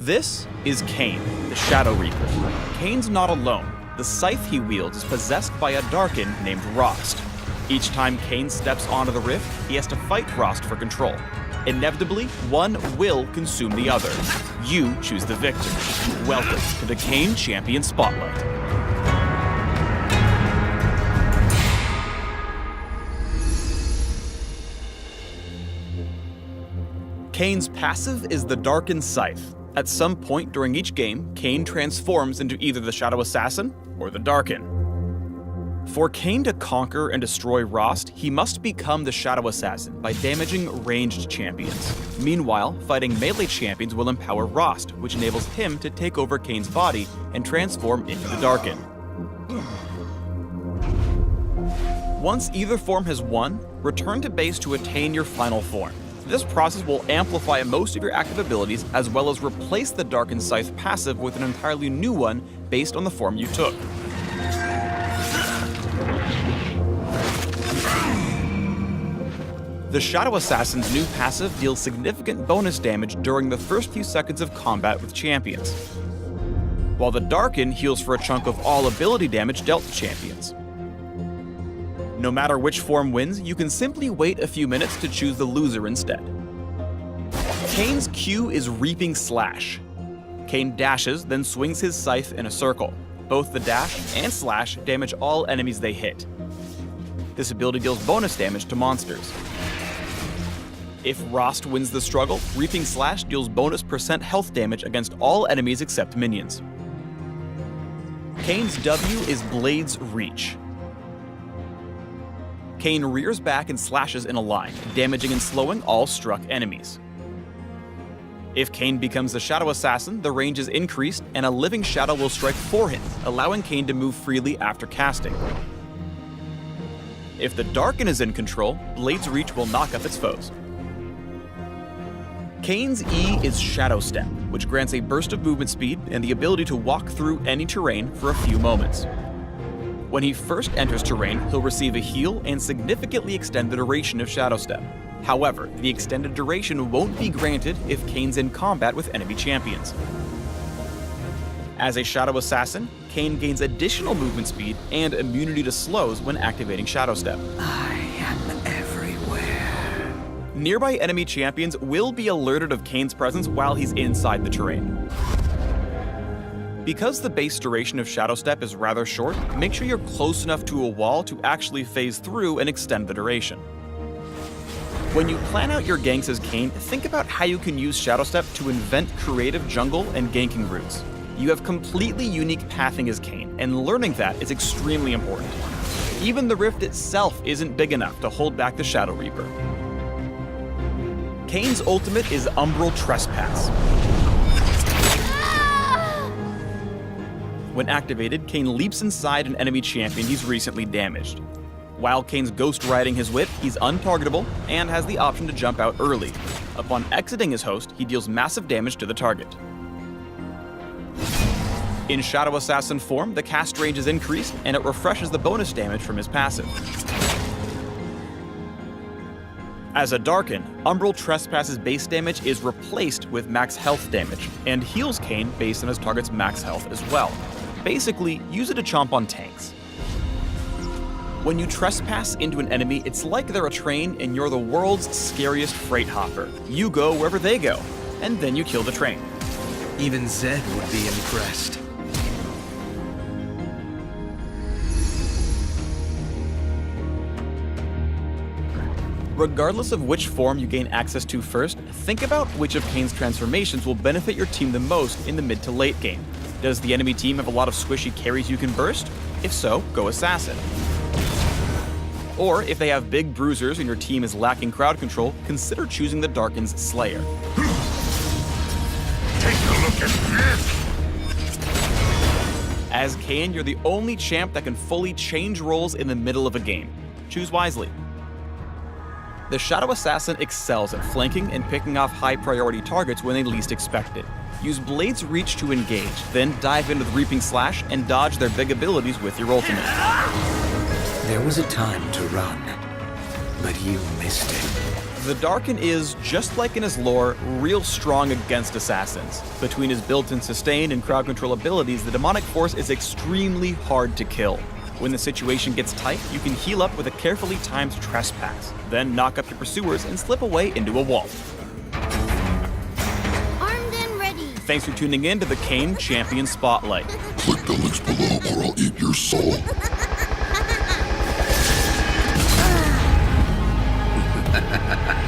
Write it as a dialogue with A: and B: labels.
A: This is Kayn, the Shadow Reaper. Kayn's not alone. The scythe he wields is possessed by a Darkin named Rost. Each time Kayn steps onto the rift, he has to fight Rost for control. Inevitably, one will consume the other. You choose the victor. Welcome to the Kayn Champion Spotlight. Kayn's passive is the Darkin Scythe. At some point during each game, Kayn transforms into either the Shadow Assassin or the Darkin. For Kayn to conquer and destroy Rost, he must become the Shadow Assassin by damaging ranged champions. Meanwhile, fighting melee champions will empower Rost, which enables him to take over Kayn's body and transform into the Darkin. Once either form has won, return to base to attain your final form. This process will amplify most of your active abilities, as well as replace the Darkin Scythe passive with an entirely new one based on the form you took. The Shadow Assassin's new passive deals significant bonus damage during the first few seconds of combat with champions, while the Darkin heals for a chunk of all ability damage dealt to champions. No matter which form wins, you can simply wait a few minutes to choose the loser instead. Kayn's Q is Reaping Slash. Kayn dashes, then swings his scythe in a circle. Both the dash and slash damage all enemies they hit. This ability deals bonus damage to monsters. If Rost wins the struggle, Reaping Slash deals bonus % health damage against all enemies except minions. Kayn's W is Blade's Reach. Kayn rears back and slashes in a line, damaging and slowing all struck enemies. If Kayn becomes the Shadow Assassin, the range is increased and a living shadow will strike for him, allowing Kayn to move freely after casting. If the Darkin is in control, Blade's Reach will knock up its foes. Kayn's E is Shadow Step, which grants a burst of movement speed and the ability to walk through any terrain for a few moments. When he first enters terrain, he'll receive a heal and significantly extend the duration of Shadow Step. However, the extended duration won't be granted if Kayn's in combat with enemy champions. As a Shadow Assassin, Kayn gains additional movement speed and immunity to slows when activating Shadow Step.
B: I am everywhere.
A: Nearby enemy champions will be alerted of Kayn's presence while he's inside the terrain. Because the base duration of Shadow Step is rather short, make sure you're close enough to a wall to actually phase through and extend the duration. When you plan out your ganks as Kayn, think about how you can use Shadow Step to invent creative jungle and ganking routes. You have completely unique pathing as Kayn, and learning that is extremely important. Even the rift itself isn't big enough to hold back the Shadow Reaper. Kayn's ultimate is Umbral Trespass. When activated, Kayn leaps inside an enemy champion he's recently damaged. While Kayn's ghost riding his whip, he's untargetable and has the option to jump out early. Upon exiting his host, he deals massive damage to the target. In Shadow Assassin form, the cast range is increased and it refreshes the bonus damage from his passive. As a Darkin, Umbral Trespass's base damage is replaced with max health damage, and heals Kayn based on his target's max health as well. Basically, use it to chomp on tanks. When you trespass into an enemy, it's like they're a train and you're the world's scariest freight hopper. You go wherever they go, and then you kill the train.
B: Even Zed would be impressed.
A: Regardless of which form you gain access to first, think about which of Kayn's transformations will benefit your team the most in the mid to late game. Does the enemy team have a lot of squishy carries you can burst? If so, go Assassin. Or if they have big bruisers and your team is lacking crowd control, consider choosing the Darkin's Slayer.
C: Take a look at this!
A: As Kayn, you're the only champ that can fully change roles in the middle of a game. Choose wisely. The Shadow Assassin excels at flanking and picking off high-priority targets when they least expect it. Use Blade's Reach to engage, then dive into the Reaping Slash and dodge their big abilities with your ultimate.
B: There was a time to run, but you missed it.
A: The Darkin is, just like in his lore, real strong against assassins. Between his built-in sustain and crowd control abilities, the demonic force is extremely hard to kill. When the situation gets tight, you can heal up with a carefully timed trespass, then knock up your pursuers and slip away into a wall.
D: Armed and ready.
A: Thanks for tuning in to the Kayn Champion Spotlight.
C: Click the links below or I'll eat your soul.
B: Ha ha ha!